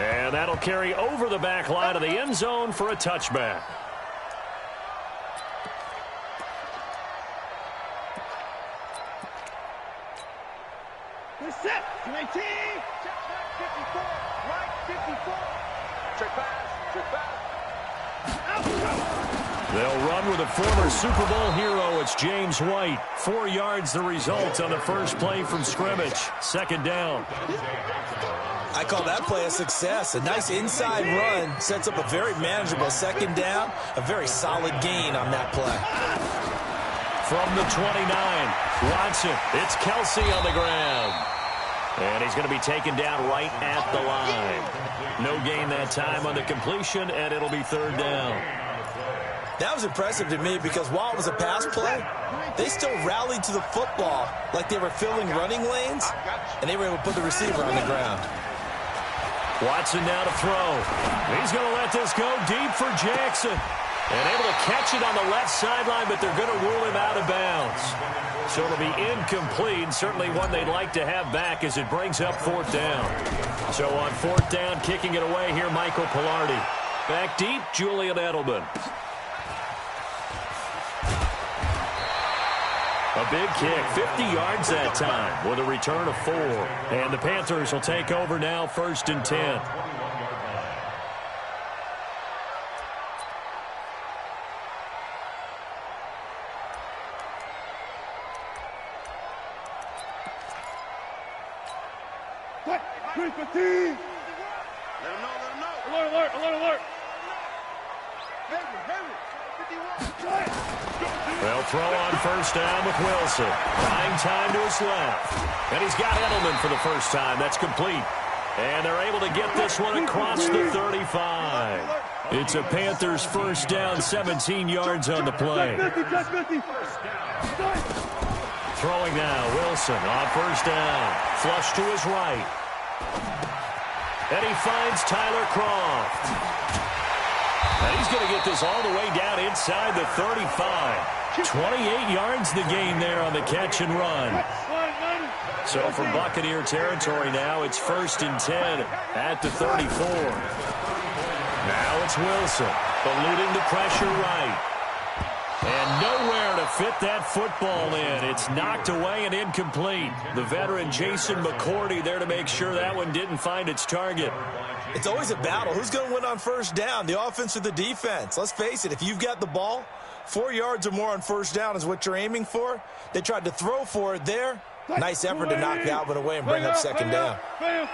And that'll carry over the back line of the end zone for a touchback. Set. 19. Check back 54. Right 54. Check pass. Check back. They'll run with a former Super Bowl hero. It's James White. 4 yards the result on the first play from scrimmage. Second down. I call that play a success. A nice inside run sets up a very manageable second down. A very solid gain on that play. From the 29, Watson. It's Kelsey on the ground. And he's going to be taken down right at the line. No gain that time on the completion, and it'll be third down. That was impressive to me because while it was a pass play, they still rallied to the football like they were filling running lanes, and they were able to put the receiver on the ground. Watson now to throw. He's going to let this go deep for Jackson. And able to catch it on the left sideline, but they're going to rule him out of bounds. So it'll be incomplete. Certainly one they'd like to have back as it brings up fourth down. So on fourth down, kicking it away here, Michael Pilardi. Back deep, Julian Edelman. A big kick, 50 yards that time with a return of 4. And the Panthers will take over now, 1st and 10. Let him know, Alert. They'll throw on first down with Wilson. Buying time to his left. And he's got Edelman for the first time. That's complete. And they're able to get this one across the 35. It's a Panthers first down, 17 yards on the play. Throwing now, Wilson on first down. Flush to his right. And he finds Tyler Croft. And he's going to get this all the way down inside the 35. 28 yards the gain there on the catch and run. So from Buccaneer territory now, it's 1st and 10 at the 34. Now it's Wilson, eluding the pressure right. And nowhere to fit that football in. It's knocked away and incomplete. The veteran Jason McCourty there to make sure that one didn't find its target. It's always a battle. Who's going to win on first down, the offense or the defense? Let's face it, if you've got the ball, 4 yards or more on first down is what you're aiming for. They tried to throw for it there. Nice effort to knock Alvin away and bring up second down.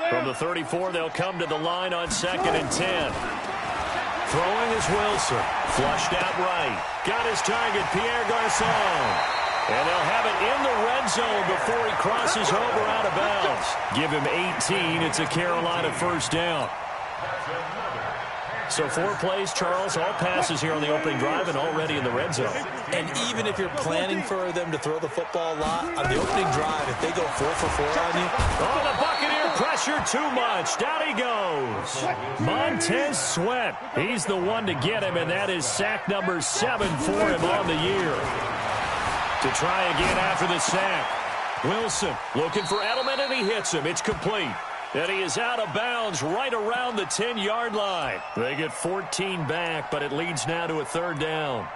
From the 34, they'll come to the line on 2nd and 10. Throwing is Wilson. Flushed out right. Got his target, Pierre Garçon. And they'll have it in the red zone before he crosses over out of bounds. Give him 18. It's a Carolina first down. So 4 plays, Charles, all passes here on the opening drive and already in the red zone. And even if you're planning for them to throw the football a lot, on the opening drive, if they go 4 for 4 on you. Oh, the Buccaneer pressure too much. Down he goes. Montez Sweat. He's the one to get him, and that is sack number 7 for him on the year. To try again after the sack. Wilson looking for Edelman, and he hits him. It's complete. And he is out of bounds right around the 10-yard line. They get 14 back, but it leads now to a third down.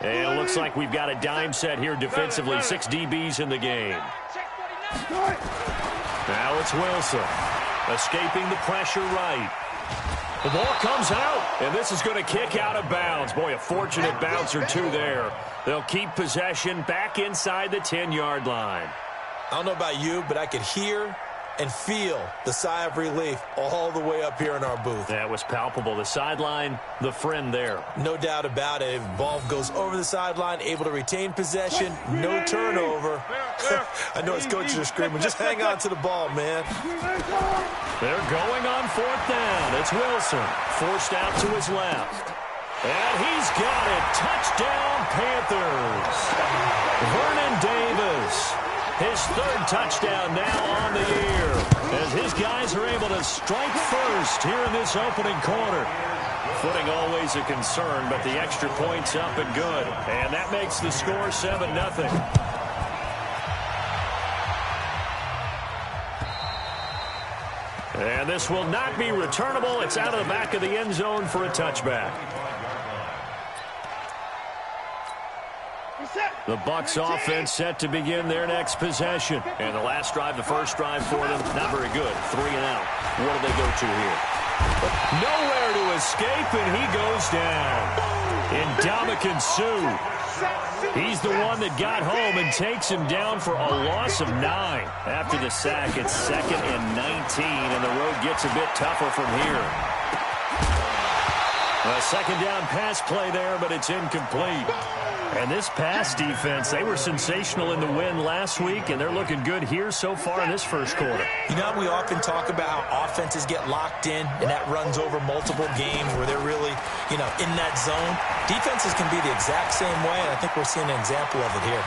And it looks like we've got a dime set here defensively. 6 DBs in the game. Now it's Wilson. Escaping the pressure right. The ball comes out, and this is going to kick out of bounds. Boy, a fortunate bounce or two there. They'll keep possession back inside the 10-yard line. I don't know about you, but I could hear and feel the sigh of relief all the way up here in our booth. That was palpable. The sideline, the friend there. No doubt about it. Ball goes over the sideline, able to retain possession, no turnover. I know his coaches are screaming, just hang on to the ball, man. They're going on fourth down. It's Wilson, forced out to his left. And he's got it. Touchdown, Panthers. Vernon Davis. His 3rd touchdown now on the year as his guys are able to strike first here in this opening quarter. Footing always a concern, but the extra point's up and good. And that makes the score 7-0. And this will not be returnable. It's out of the back of the end zone for a touchback. The Bucs offense set to begin their next possession. And the last drive, the first drive for them, not very good. 3 and out. What do they go to here? Nowhere to escape, and he goes down. Ndamukong Suh. He's the one that got home and takes him down for a loss of 9. After the sack, it's 2nd and 19, and the road gets a bit tougher from here. A second down pass play there, but it's incomplete. And this pass defense, they were sensational in the win last week, and they're looking good here so far in this first quarter. You know, we often talk about how offenses get locked in, and that runs over multiple games where they're really, in that zone. Defenses can be the exact same way, and I think we're seeing an example of it here.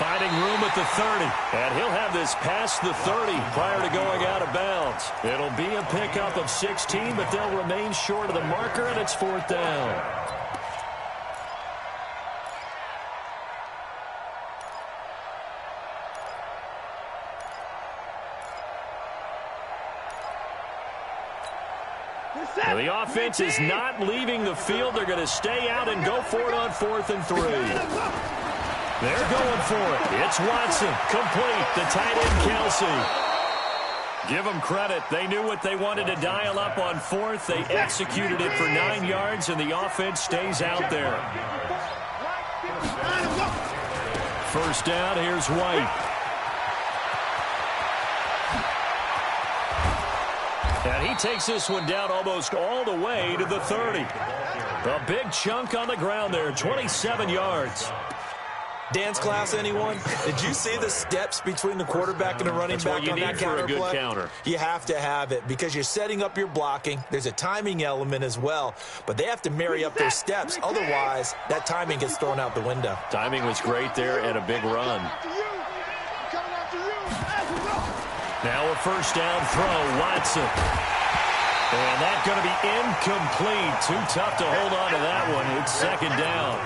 Finding room at the 30, and he'll have this past the 30 prior to going out of bounds. It'll be a pickup of 16, but they'll remain short of the marker, and it's 4th down. Well, the offense is not leaving the field. They're going to stay out and go for it on 4th and 3. They're going for it. It's Watson. Complete. The tight end, Kelsey. Give them credit. They knew what they wanted to dial up on 4th. They executed it for 9 yards, and the offense stays out there. First down. Here's White. And he takes this one down almost all the way to the 30. A big chunk on the ground there, 27 yards. Dance class, anyone? Did you see the steps between the quarterback and the running back on that counter play? That's what you need for a good counter. You have to have it because you're setting up your blocking. There's a timing element as well, but they have to marry up their steps. Otherwise, that timing gets thrown out the window. Timing was great there and a big run. Now a first down throw, Watson. And that's going to be incomplete. Too tough to hold on to that one. It's 2nd down.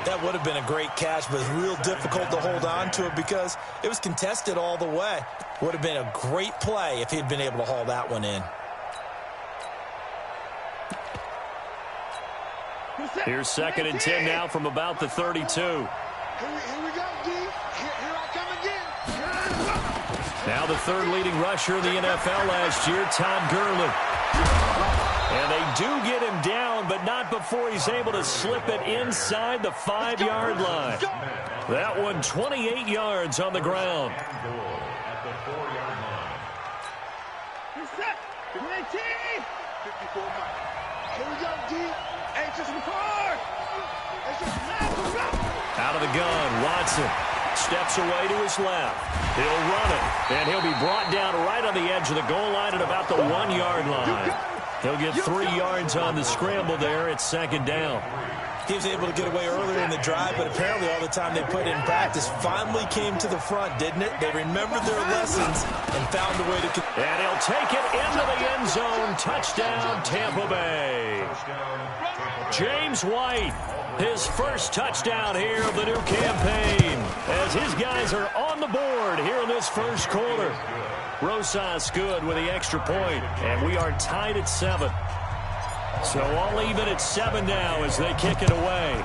That would have been a great catch, but it's real difficult to hold on to it because it was contested all the way. Would have been a great play if he'd been able to haul that one in. Here's 2nd and 10 now from about the 32. Here we go, D. Here I come again. Now the 3rd leading rusher in the NFL last year, Todd Gurley. And they do get him down, but not before he's able to slip it inside the 5-yard line. That one 28 yards on the ground. Here we go, D. Out of the gun, Watson steps away to his left. He'll run it, and he'll be brought down right on the edge of the goal line at about the 1-yard line. He'll get 3 yards on the scramble there. It's 2nd down. He was able to get away earlier in the drive, but apparently all the time they put in practice finally came to the front, didn't it? They remembered their lessons and found a way to... And he'll take it into the end zone. Touchdown, Tampa Bay. James White, his first touchdown here of the new campaign, as his guys are on the board here in this first quarter. Rosas good with the extra point, and we are tied at 7. So all even at 7 now as they kick it away.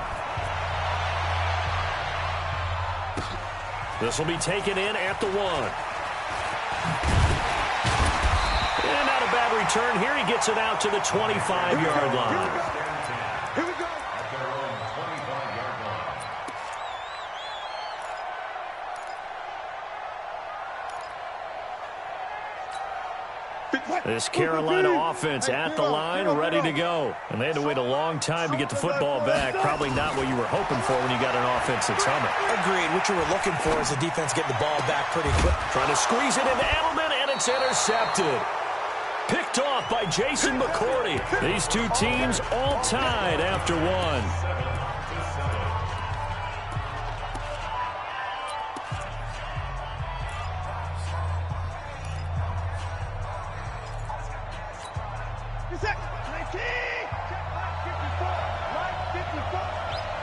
This will be taken in at the 1. And not a bad return here. He gets it out to the 25-yard line. Here we go. This Carolina offense at the line, ready to go. And they had to wait a long time to get the football back. Probably not what you were hoping for when you got an offense that's humming. Agreed. What you were looking for is the defense getting the ball back pretty quick. Trying to squeeze it into Edelman, and it's intercepted. Picked off by Jason McCourty. These two teams all tied after 1.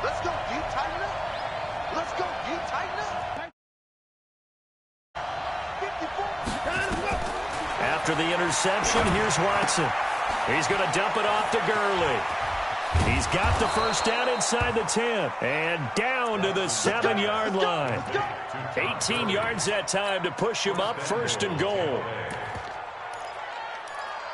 Let's go, deep tighten up. Let's go, deep tighten up. 54. At After the interception, here's Watson. He's going to dump it off to Gurley. He's got the first down inside the 10 and down to the 7-yard line. 18 yards that time to push him up, 1st and goal.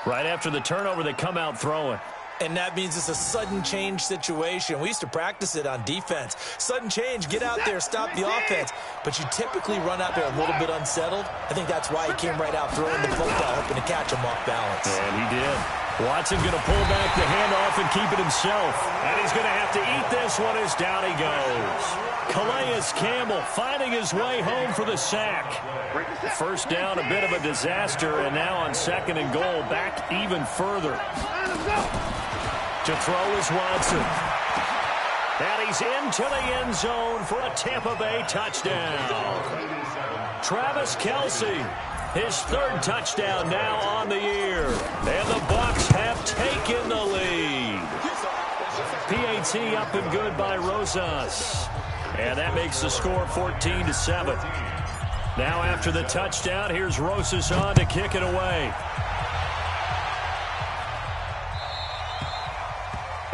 Right after the turnover, they come out throwing. And that means it's a sudden change situation. We used to practice it on defense. Sudden change, get out there, stop the offense. But you typically run out there a little bit unsettled. I think that's why he came right out throwing the football, hoping to catch him off balance. And he did. Watson going to pull back the handoff and keep it himself. And he's going to have to eat this one as down he goes. Calais Campbell finding his way home for the sack. First down, a bit of a disaster, and now on 2nd and goal, back even further. To throw is Watson. And he's into the end zone for a Tampa Bay touchdown. Travis Kelce, his 3rd touchdown now on the year. And the Bucs have taken the lead. PAT up and good by Rosas. And that makes the score 14-7. Now after the touchdown, here's Rosas on to kick it away.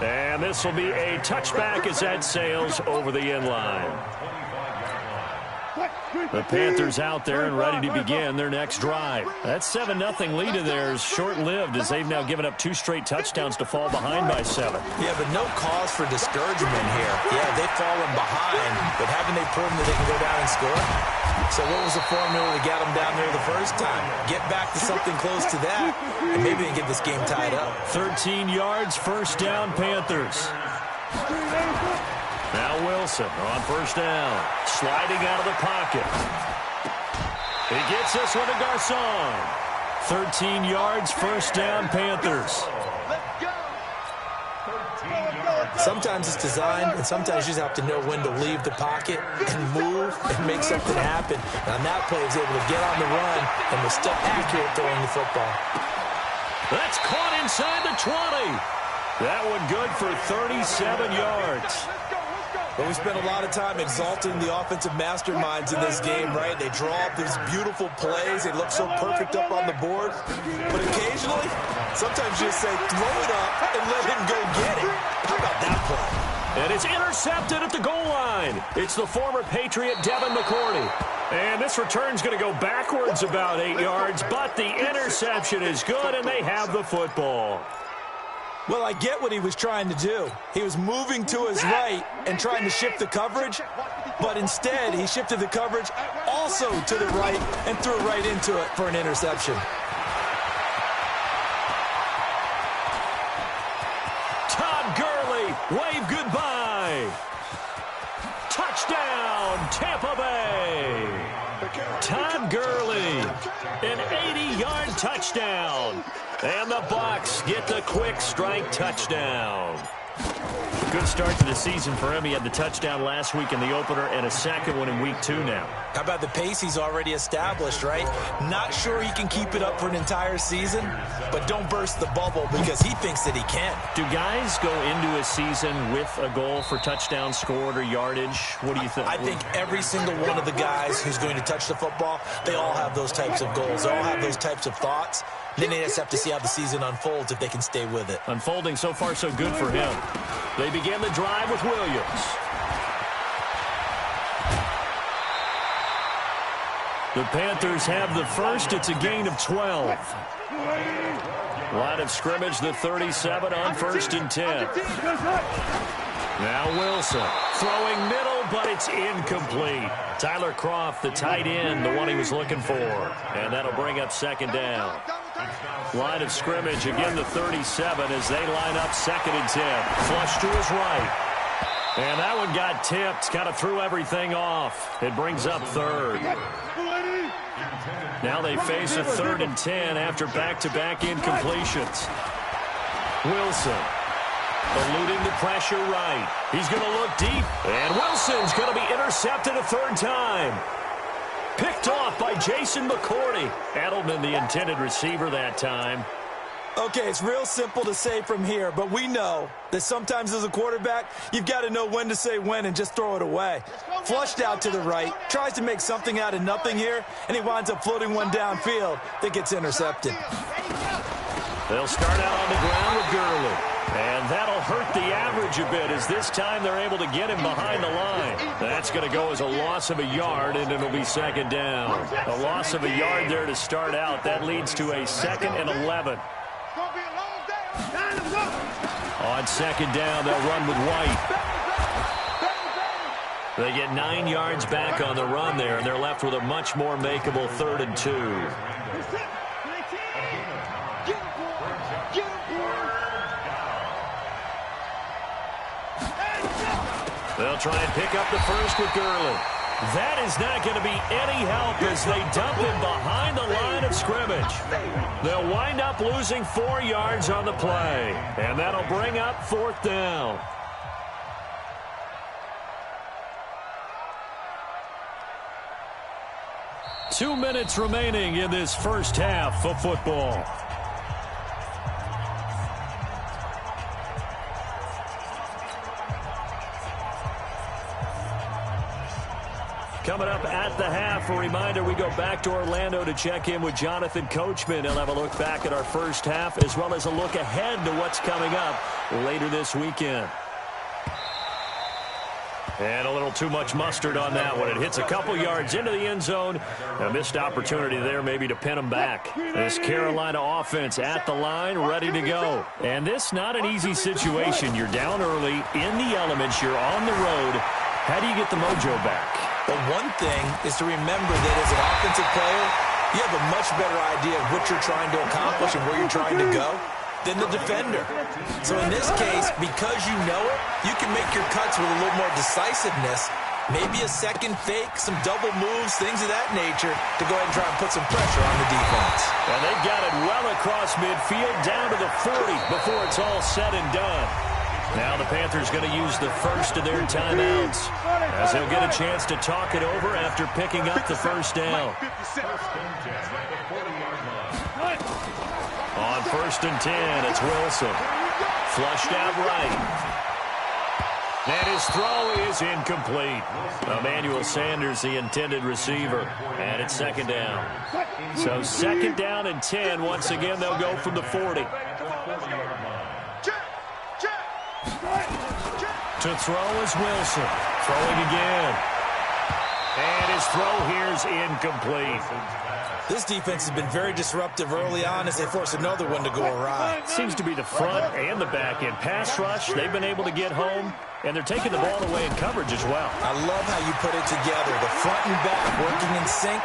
And this will be a touchback as that sails over the end line. The Panthers out there and ready to begin their next drive. That 7-0 lead of theirs short-lived as they've now given up 2 straight touchdowns to fall behind by 7. Yeah, but no cause for discouragement here. Yeah, they've fallen behind, but haven't they proven that they can go down and score? So what was the formula to get them down there the first time? Get back to something close to that, and maybe they can get this game tied up. 13 yards, 1st down, Panthers. Now Wilson on 1st down, sliding out of the pocket. He gets this one to Garcon. 13 yards, 1st down, Panthers. Sometimes it's designed, and sometimes you just have to know when to leave the pocket and move and make something happen. And on that play, he was able to get on the run and was still accurate throwing the football. That's caught inside the 20. That one good for 37 yards. But we spent a lot of time exalting the offensive masterminds in this game, right? They draw up these beautiful plays. They look so perfect up on the board. But occasionally, sometimes you just say, throw it up and let him go get it. How about that play? And it's intercepted at the goal line. It's the former Patriot Devin McCourty. And this return's going to go backwards about 8 yards, but the interception is good, and they have the football. Well, I get what he was trying to do. He was moving to his right and trying to shift the coverage, but instead he shifted the coverage also to the right and threw right into it for an interception. Todd Gurley, wave goodbye. Touchdown, Tampa Bay. Todd Gurley, an 80-yard touchdown. And the Bucs get the quick strike touchdown. Good start to the season for him. He had the touchdown last week in the opener and a 2nd one in week 2 now. How about the pace he's already established, right? Not sure he can keep it up for an entire season, but don't burst the bubble because he thinks that he can. Do guys go into a season with a goal for touchdown scored or yardage? What do you think? I think every single one of the guys who's going to touch the football, they all have those types of goals. They all have those types of thoughts. Then they just have to see how the season unfolds if they can stay with it. Unfolding so far so good for him. They begin the drive with Williams. The Panthers have the first. It's a gain of 12. Line of scrimmage, the 37 on 1st and 10. Now Wilson throwing middle, but it's incomplete. Tyler Kroft, the tight end, the one he was looking for. And that'll bring up 2nd down. Line of scrimmage, again the 37 as they line up 2nd and 10. Flush to his right. And that one got tipped, kind of threw everything off. It brings up 3rd. Now they face a 3rd and 10 after back-to-back incompletions. Wilson eluding the pressure right. He's going to look deep, and Wilson's going to be intercepted a 3rd time. Picked off by Jason McCourty. Edelman, the intended receiver that time. Okay, it's real simple to say from here, but we know that sometimes as a quarterback, you've got to know when to say when and just throw it away. Flushed out to the right, tries to make something out of nothing here, and he winds up floating one downfield that gets intercepted. They'll start out on the ground with Gurley. And that'll hurt the average a bit as this time they're able to get him behind the line. That's going to go as a loss of a yard, and it'll be second down. A loss of a yard there to start out. That leads to a 2nd and 11. On second down, they'll run with White. They get 9 yards back on the run there, and they're left with a much more makeable 3rd and 2. They'll try and pick up the first with Gurley. That is not going to be any help as they dump him behind the line of scrimmage. They'll wind up losing 4 yards on the play, and that'll bring up 4th down. Two minutes remaining in this first half of football. Coming up at the half, a reminder, we go back to Orlando to check in with Jonathan Coachman. He'll have a look back at our first half as well as a look ahead to what's coming up later this weekend. And a little too much mustard on that one. It hits a couple yards into the end zone. A missed opportunity there maybe to pin them back. This Carolina offense at the line, ready to go. And this not an easy situation. You're down early, in the elements, you're on the road. How do you get the mojo back? But one thing is to remember that as an offensive player, you have a much better idea of what you're trying to accomplish and where you're trying to go than the defender. So in this case, because you know it, you can make your cuts with a little more decisiveness, maybe a second fake, some double moves, things of that nature to go ahead and try and put some pressure on the defense. And they've got it well across midfield down to the 40 before it's all said and done. Now the Panthers going to use the first of their timeouts as they'll get a chance to talk it over after picking up the first down. On 1st and 10, it's Wilson. Flushed out right. And his throw is incomplete. Emmanuel Sanders, the intended receiver. And it's 2nd down. So 2nd down and 10. Once again, they'll go from the 40. To throw is Wilson. Throwing again. And his throw here is incomplete. This defense has been very disruptive early on as they force another one to go awry. Seems to be the front and the back end. Pass rush, they've been able to get home, and they're taking the ball away in coverage as well. I love how you put it together. The front and back working in sync,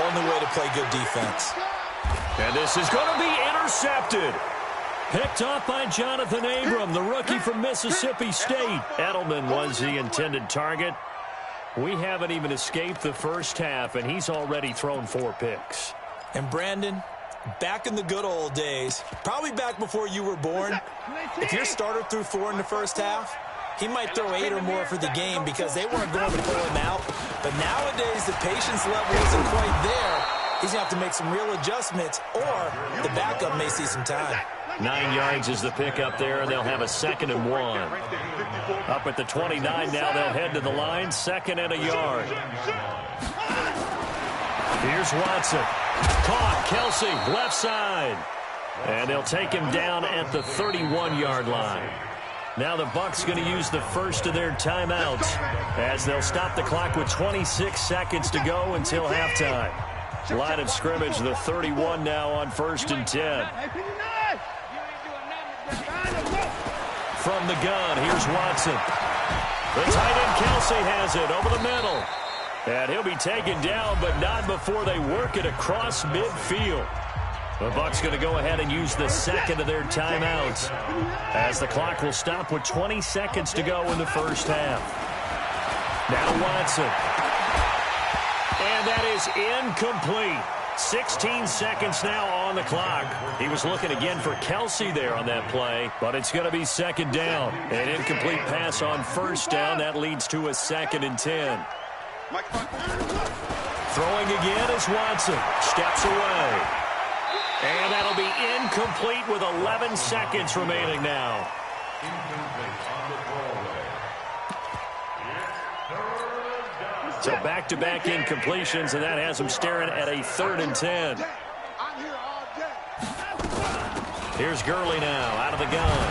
only way to play good defense. And this is going to be intercepted. Picked off by Jonathan Abram, the rookie from Mississippi State. Edelman was the intended target. We haven't even escaped the first half, and he's already thrown 4 picks. And Brandon, back in the good old days, probably back before you were born, if your starter threw 4 in the first half, he might throw 8 or more for the game because they weren't going to pull him out. But nowadays, the patience level isn't quite there. He's going to have to make some real adjustments, or the backup may see some time. 9 yards is the pickup there, and they'll have a 2nd and 1. Up at the 29 now, they'll head to the line, 2nd and a yard. Here's Watson. Caught, Kelsey, left side. And they'll take him down at the 31-yard line. Now the Bucs going to use the first of their timeouts as they'll stop the clock with 26 seconds to go until halftime. Line of scrimmage, the 31 now on 1st and 10. From the gun, here's Watson. The tight end Kelsey has it over the middle. And he'll be taken down, but not before they work it across midfield. The Bucs going to go ahead and use the 2nd of their timeouts as the clock will stop with 20 seconds to go in the first half. Now Watson. And that is incomplete. 16 seconds now on the clock. He was looking again for Kelsey there on that play, but it's going to be 2nd down. An incomplete pass on 1st down. That leads to a 2nd and 10. Throwing again is Watson. Steps away. And that'll be incomplete with 11 seconds remaining now. So back-to-back incompletions, and that has him staring at a 3rd and 10. Here's Gurley now out of the gun.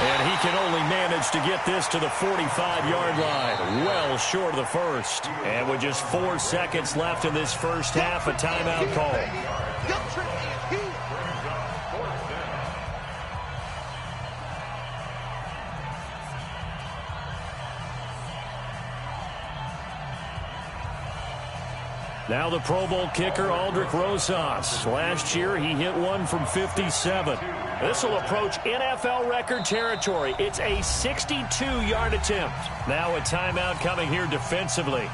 And he can only manage to get this to the 45-yard line, well short of the first. And with just 4 seconds left in this first half, a timeout call. Now the Pro Bowl kicker, Aldrick Rosas. Last year, he hit one from 57. This will approach NFL record territory. It's a 62-yard attempt. Now a timeout coming here defensively.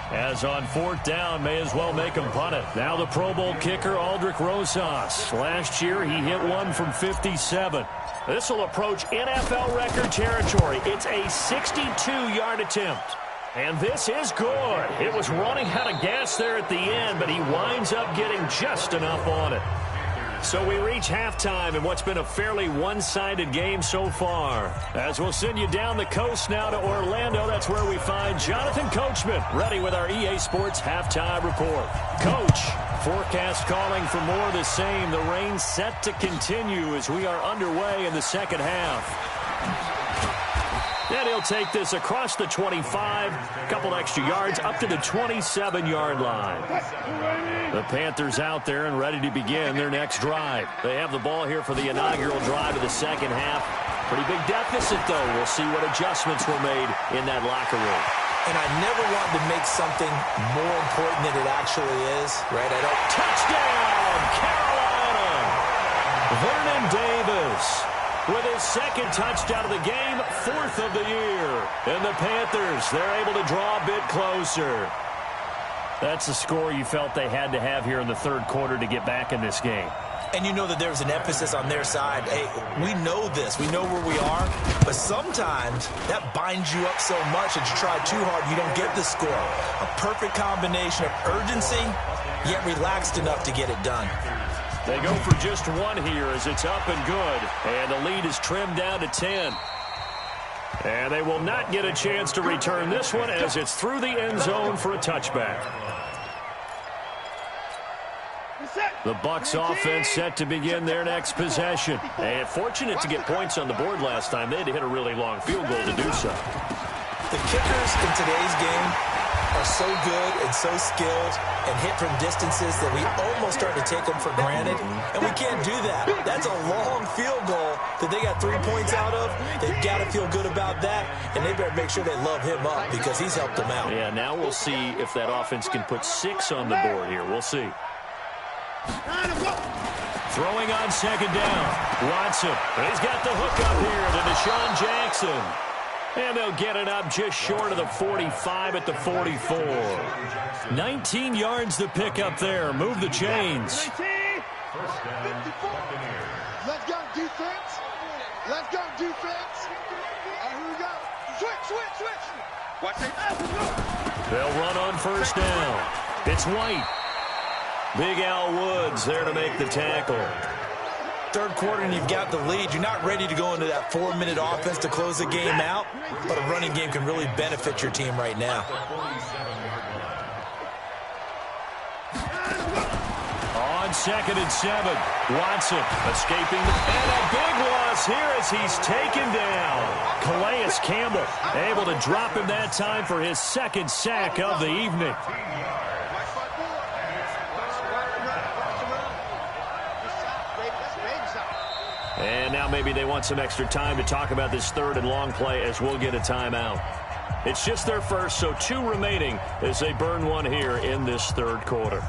As on 4th down, may as well make him punt it. Now the Pro Bowl kicker, Aldrick Rosas. Last year, he hit one from 57. This will approach NFL record territory. It's a 62-yard attempt. And this is good. It was running out of gas there at the end, but he winds up getting just enough on it. So we reach halftime in what's been a fairly one-sided game so far. As we'll send you down the coast now to Orlando, that's where we find Jonathan Coachman, ready with our EA Sports Halftime Report. Coach, forecast calling for more of the same. The rain set to continue as we are underway in the second half. And he'll take this across the 25, a couple extra yards, up to the 27-yard line. The Panthers out there and ready to begin their next drive. They have the ball here for the inaugural drive of the second half. Pretty big deficit, though. We'll see what adjustments were made in that locker room. And I never wanted to make something more important than it actually is, right? Touchdown, Carolina! Vernon Davis with his second touchdown of the game, 4th of the year. And the Panthers, they're able to draw a bit closer. That's the score you felt they had to have here in the 3rd quarter to get back in this game. And you know that there's an emphasis on their side. Hey, we know this. We know where we are. But sometimes that binds you up so much that you try too hard, you don't get the score. A perfect combination of urgency, yet relaxed enough to get it done. They go for just one here as it's up and good. And the lead is trimmed down to 10. And they will not get a chance to return this one as it's through the end zone for a touchback. The Bucs offense set to begin their next possession. And fortunate to get points on the board last time. They had to hit a really long field goal to do so. The kickers in today's game are so good and so skilled and hit from distances that we almost start to take them for granted. And we can't do that. That's a long field goal that they got 3 points out of. They've got to feel good about that, and they better make sure they love him up because he's helped them out. Yeah, now we'll see if that offense can put 6 on the board here. We'll see. Throwing on second down. Watson. He's got the hook up here to Deshaun Jackson. And they'll get it up just short of the 45 at the 44. 19 yards to pick up there. Move the chains. Let's go, defense. Let's go, defense. Here we go. Switch. Watch it. They'll run on first down. It's White. Big Al Woods there to make the tackle. 3rd quarter and you've got the lead. You're not ready to go into that 4-minute offense to close the game out, but a running game can really benefit your team right now. On 2nd and 7, Watson escaping and a big loss here as he's taken down. Calais Campbell able to drop him that time for his 2nd sack of the evening. And now maybe they want some extra time to talk about this 3rd and long play as we'll get a timeout. It's just their first, so 2 remaining as they burn one here in this 3rd quarter.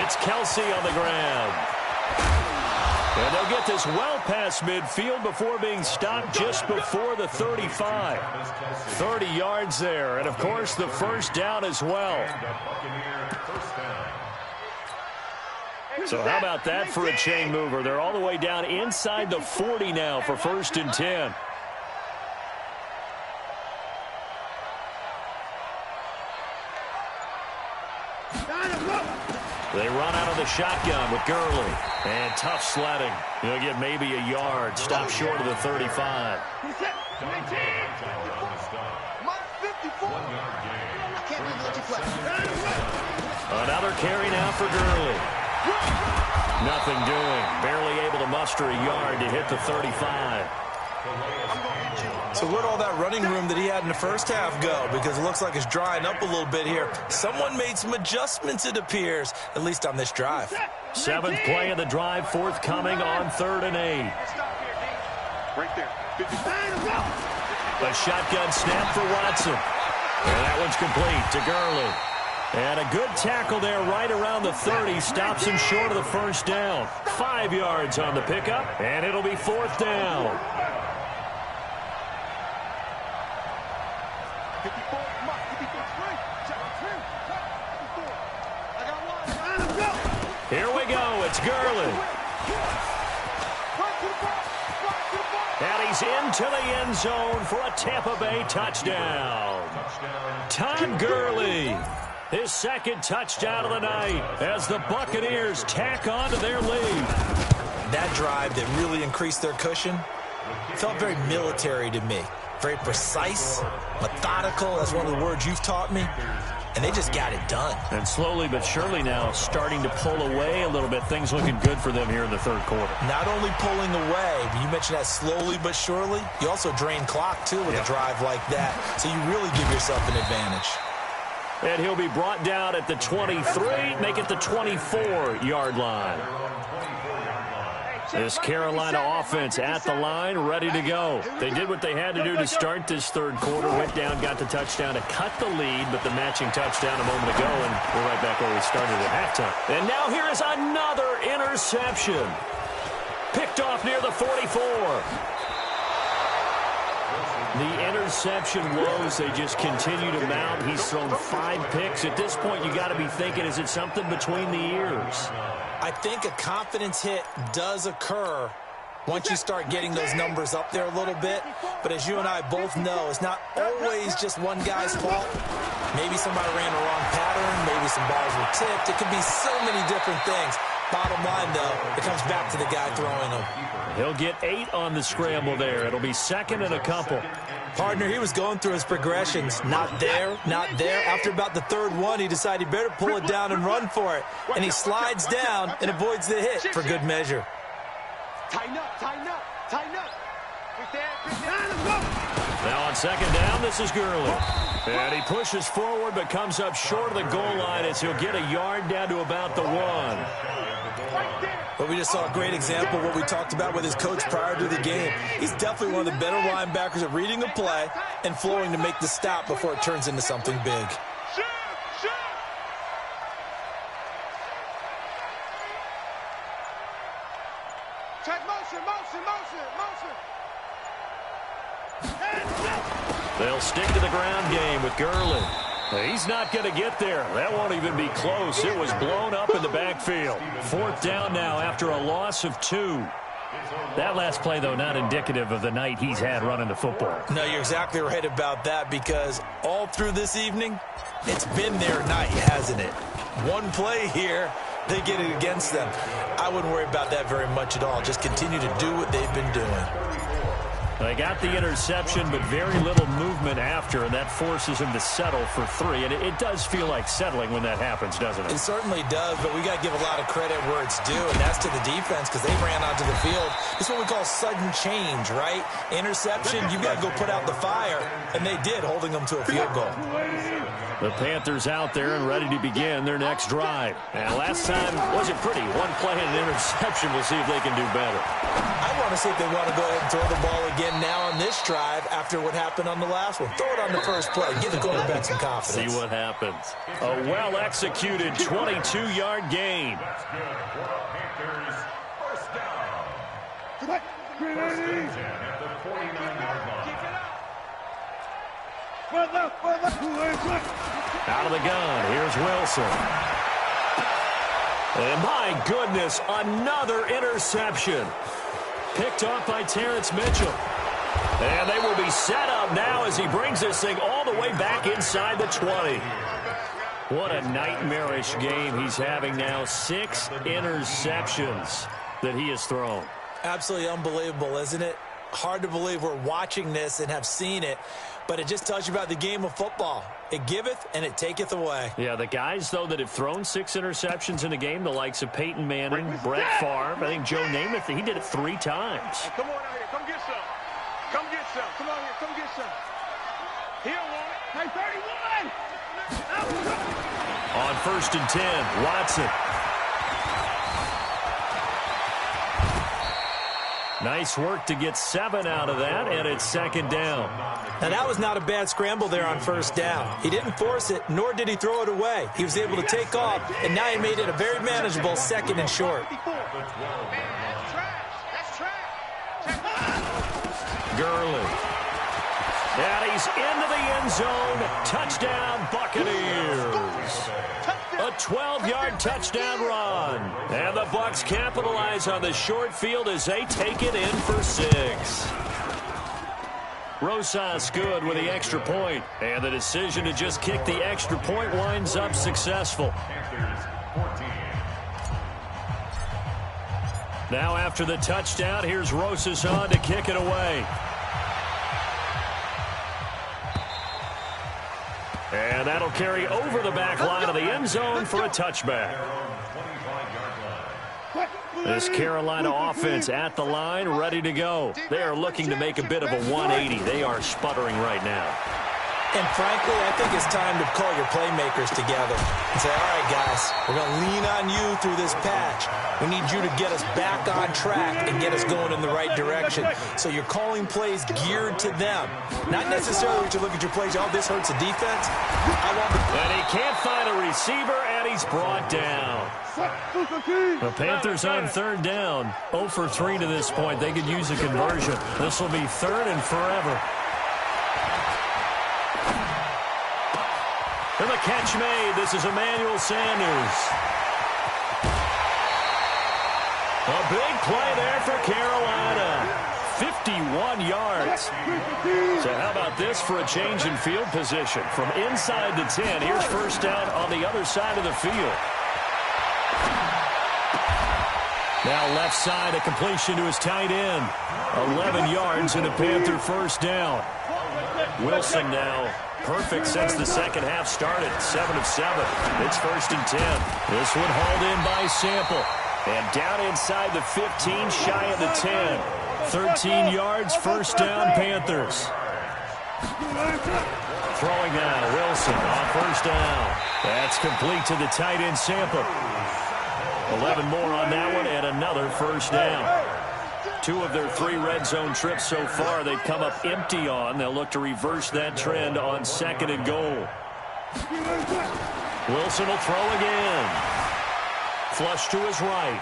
It's Kelsey on the ground. And they'll get this well past midfield before being stopped just before the 35. 30 yards there, and of course the first down as well. So how about that for a chain mover? They're all the way down inside the 40 now for 1st and 10. They run out of the shotgun with Gurley. And tough sledding. He'll get maybe a yard. Stop short of the 35. Another carry now for Gurley. Nothing doing. Barely able to muster a yard to hit the 35. So where'd all that running room that he had in the first half go? Because it looks like it's drying up a little bit here. Someone made some adjustments, it appears, at least on this drive. 7th play of the drive, forthcoming on 3rd and 8. Right there. A shotgun snap for Watson. And that one's complete to Gurley. And a good tackle there right around the 30. Stops him short of the first down. 5 yards on the pickup, and it'll be 4th down. Here we go. It's Gurley. And he's into the end zone for a Tampa Bay touchdown. Todd Gurley, his 2nd touchdown of the night as the Buccaneers tack on to their lead. That drive that really increased their cushion felt very military to me. Very precise, methodical. That's one of the words you've taught me. And they just got it done. And slowly but surely now starting to pull away a little bit. Things looking good for them here in the 3rd quarter. Not only pulling away, but you mentioned that slowly but surely. You also drain clock, too, with a drive like that. So you really give yourself an advantage. And he'll be brought down at the 23, make it the 24-yard line. This Carolina offense at the line, ready to go. They did what they had to do to start this 3rd quarter. Went down, got the touchdown to cut the lead, but the matching touchdown a moment ago, and we're right back where we started at halftime. And now here is another interception. Picked off near the 44. The interception woes, they just continue to mount. He's thrown 5 picks. At this point, you got to be thinking, is it something between the ears? I think a confidence hit does occur once you start getting those numbers up there a little bit. But as you and I both know, it's not always just one guy's fault. Maybe somebody ran the wrong pattern. Maybe some balls were tipped. It could be so many different things. Bottom line, though, it comes back to the guy throwing them. He'll get 8 on the scramble there. It'll be 2nd and a couple. Partner, he was going through his progressions. Not there, not there. After about the 3rd one, he decided he better pull it down and run for it. And he slides down and avoids the hit for good measure. Tighten up, tighten up, tighten up. Now on 2nd down, this is Gurley. And he pushes forward but comes up short of the goal line as he'll get a yard down to about the 1. But we just saw a great example of what we talked about with his coach prior to the game. He's definitely one of the better linebackers at reading the play and flowing to make the stop before it turns into something big. Check motion, motion, motion, motion. They'll stick to the ground game with Gurley. He's not going to get there. That won't even be close. It was blown up in the backfield. 4th down now after a loss of 2. That last play, though, not indicative of the night he's had running the football. No, you're exactly right about that, because all through this evening, it's been their night, hasn't it? One play here, they get it against them. I wouldn't worry about that very much at all. Just continue to do what they've been doing. They got the interception, but very little movement after, and that forces him to settle for 3. And it does feel like settling when that happens, doesn't it? It certainly does, but we got to give a lot of credit where it's due, and that's to the defense, because they ran onto the field. It's what we call sudden change, right? Interception, you got to go put out the fire, and they did, holding them to a field goal. The Panthers out there and ready to begin their next drive. And last time wasn't pretty. One play and an interception. We'll see if they can do better. I run to see if they want to go ahead and throw the ball again now on this drive after what happened on the last one. Throw it on the first play. Give the quarterback some confidence. See what happens. A well-executed 22-yard gain. Out of the gun, here's Wilson. And my goodness, another interception. Picked off by Terrence Mitchell. And they will be set up now as he brings this thing all the way back inside the 20. What a nightmarish game he's having now. 6 interceptions that he has thrown. Absolutely unbelievable, isn't it? Hard to believe we're watching this and have seen it, but it just tells you about the game of football. It giveth and it taketh away. Yeah, the guys, though, that have thrown 6 interceptions in a game, the likes of Peyton Manning, Brett Favre, I think Joe Namath, he did it 3 times. Hey, come on out here. Come get some. Come get some. Come on here. Come get some. He don't want it. Hey, 31. On 1st and 10, Watson. Nice work to get 7 out of that, and it's 2nd down. Now, that was not a bad scramble there on 1st down. He didn't force it, nor did he throw it away. He was able to take off, and now he made it a very manageable 2nd and short. Gurley. And he's into the end zone. Touchdown, Buccaneers. A 12-yard touchdown run. And the Bucs capitalize on the short field as they take it in for 6. Rosas good with the extra point. And the decision to just kick the extra point winds up successful. Now after the touchdown, here's Rosas on to kick it away. And that'll carry over the back line of the end zone for a touchback. This Carolina offense at the line, ready to go. They are looking to make a bit of a 180. They are sputtering right now. And frankly, I think it's time to call your playmakers together and say, all right, guys, we're going to lean on you through this patch. We need you to get us back on track and get us going in the right direction. So you're calling plays geared to them. Not necessarily to look at your plays, oh, this hurts the defense. And he can't find a receiver, and he's brought down. The Panthers on 3rd down. 0 for 3 to this point. They could use a conversion. This will be 3rd and forever. And the catch made. This is Emmanuel Sanders. A big play there for Carolina. 51 yards. So how about this for a change in field position? From inside the 10, here's 1st down on the other side of the field. Now left side, a completion to his tight end. 11 yards and a Panther 1st down. Wilson now perfect since the 2nd half started. 7 of 7. It's 1st and 10. This one hauled in by Sample. And down inside the 15, shy of the 10. 13 yards, 1st down, Panthers. Throwing now, Wilson on 1st down. That's complete to the tight end, Sample. 11 more on that one, and another 1st down. 2 of their 3 red zone trips so far they've come up empty on. They'll look to reverse that trend on 2nd and goal. Wilson will throw again. Flush to his right.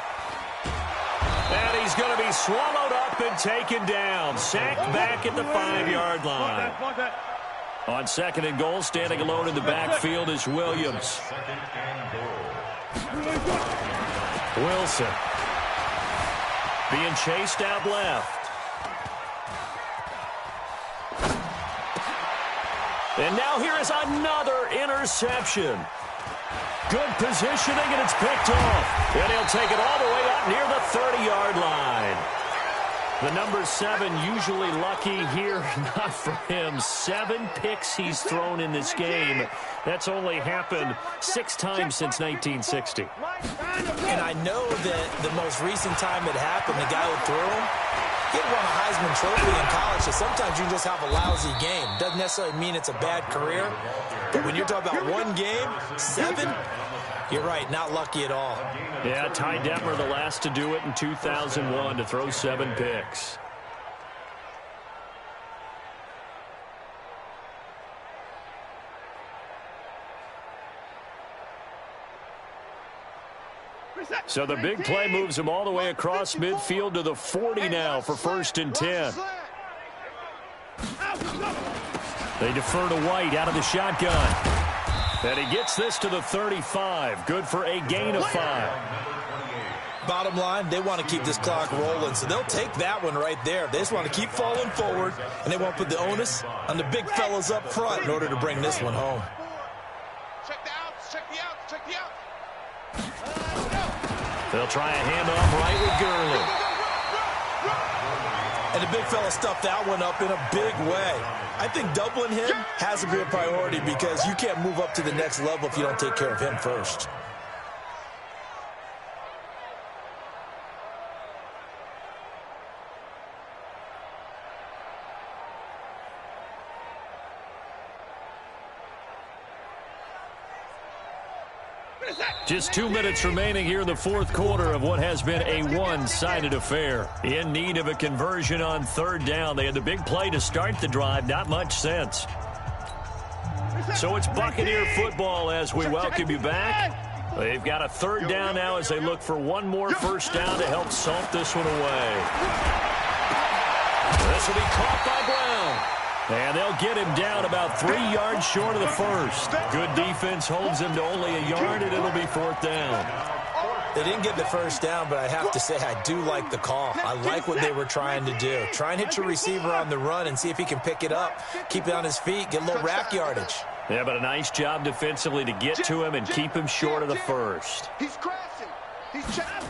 And he's going to be swallowed up and taken down. Sacked back at the 5-yard line. On 2nd and goal, standing alone in the backfield is Williams. Wilson being chased out left. And now here is another interception. Good positioning, and it's picked off. And he'll take it all the way up near the 30-yard line. The number 7 usually lucky here, not for him. 7 picks he's thrown in this game. That's only happened 6 times since 1960. And I know that the most recent time it happened, the guy who threw him, he had won a Heisman Trophy in college, so sometimes you just have a lousy game. Doesn't necessarily mean it's a bad career. But when you're talking about one game, 7, you're right, not lucky at all. Yeah, Ty Detmer, the last to do it in 2001, to throw 7 picks. So the big play moves him all the way across midfield to the 40 now for 1st and 10. They defer to White out of the shotgun. And he gets this to the 35. Good for a gain of 5. Bottom line, they want to keep this clock rolling, so they'll take that one right there. They just want to keep falling forward, and they won't put the onus on the big fellas up front in order to bring this one home. Check the outs, check the outs, check the outs. They'll try a handoff right with Gurley. And the big fella stuffed that one up in a big way. I think doubling him has to be a priority because you can't move up to the next level if you don't take care of him first. Just 2 minutes remaining here in the 4th quarter of what has been a one-sided affair. In need of a conversion on 3rd down. They had the big play to start the drive. Not much sense. So it's Buccaneer football as we welcome you back. They've got a 3rd down now as they look for one more 1st down to help salt this one away. This will be caught by Brown. And they'll get him down about 3 yards short of the 1st. Good defense holds him to only a yard, and it'll be 4th down. They didn't get the 1st down, but I have to say I do like the call. I like what they were trying to do. Try and hit your receiver on the run and see if he can pick it up. Keep it on his feet, get a little rack yardage. Yeah, but a nice job defensively to get to him and keep him short of the 1st. He's crashing. He's checking.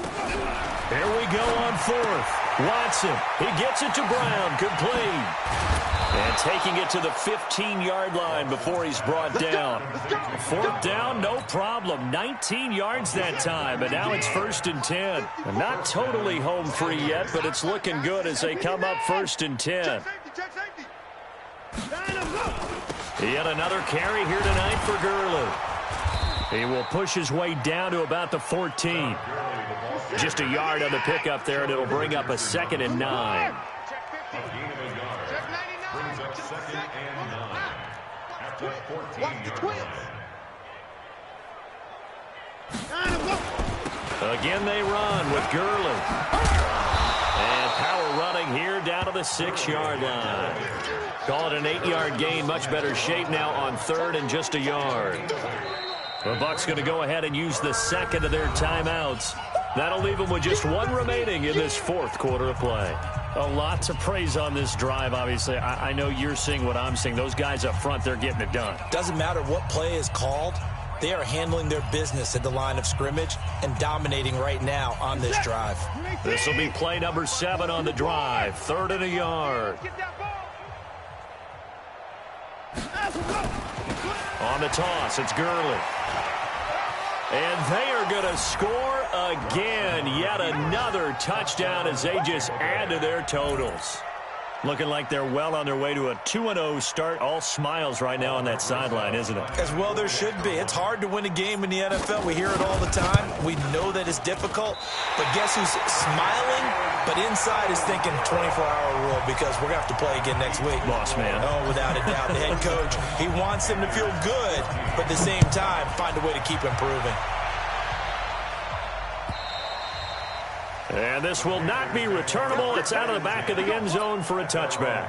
Here we go on 4th. Watson, he gets it to Brown, complete. And taking it to the 15-yard line before he's brought down. 4th down, no problem. 19 yards that time, but now it's 1st and 10. And not totally home free yet, but it's looking good as they come up 1st and 10. Yet another carry here tonight for Gurley. He will push his way down to about the 14. Just a yard on the pickup there, and it'll bring up a 2nd and 9. Again they run with Gurley. And power running here down to the 6-yard line. Call it an 8-yard gain. Much better shape now on 3rd and just a yard. The Bucs going to go ahead and use the 2nd of their timeouts. That'll leave them with just 1 remaining in this 4th quarter of play. A lot to praise on this drive, obviously. I know you're seeing what I'm seeing. Those guys up front, they're getting it done. Doesn't matter what play is called. They are handling their business at the line of scrimmage and dominating right now on this drive. This will be play number 7 on the drive. 3rd and a yard. On the toss, it's Gurley. And they are going to score again. Yet another touchdown as they just add to their totals. Looking like they're well on their way to a 2-0 start. All smiles right now on that sideline, isn't it? As well there should be. It's hard to win a game in the NFL. We hear it all the time. We know that it's difficult. But guess who's smiling? But inside is thinking 24-hour rule because we're going to have to play again next week. Boss man. Oh, without a doubt. The head coach, he wants them to feel good, but at the same time, find a way to keep improving. And this will not be returnable. It's out of the back of the end zone for a touchback.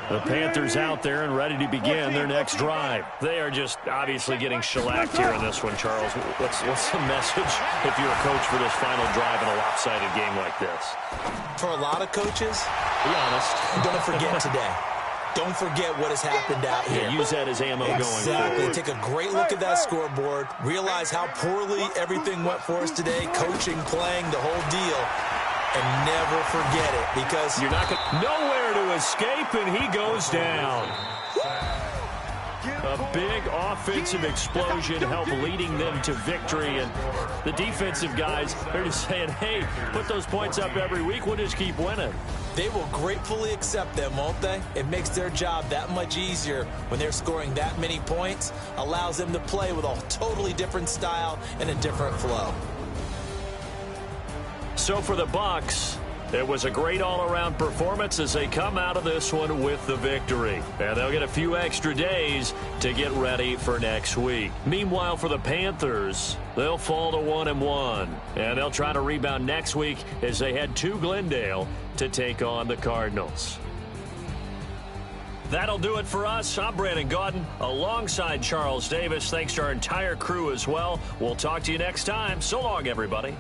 The Panthers out there and ready to begin their next drive. They are just obviously getting shellacked here in this one, Charles. What's the message if you're a coach for this final drive in a lopsided game like this? For a lot of coaches, be honest, don't forget today. Don't forget what has happened out here. Yeah, use that as ammo going forward. Take a great look at that scoreboard. Realize how poorly everything went for us today. Coaching, playing, the whole deal. And never forget it because you're not going nowhere to escape, and he goes down. A big offensive explosion helped leading them to victory. And the defensive guys, they're just saying, hey, put those points up every week. We'll just keep winning. They will gratefully accept them, won't they? It makes their job that much easier when they're scoring that many points. Allows them to play with a totally different style and a different flow. So for the Bucs, it was a great all-around performance as they come out of this one with the victory. And they'll get a few extra days to get ready for next week. Meanwhile, for the Panthers, they'll fall to 1-1. And they'll try to rebound next week as they head to Glendale to take on the Cardinals. That'll do it for us. I'm Brandon Gaudin alongside Charles Davis. Thanks to our entire crew as well. We'll talk to you next time. So long, everybody.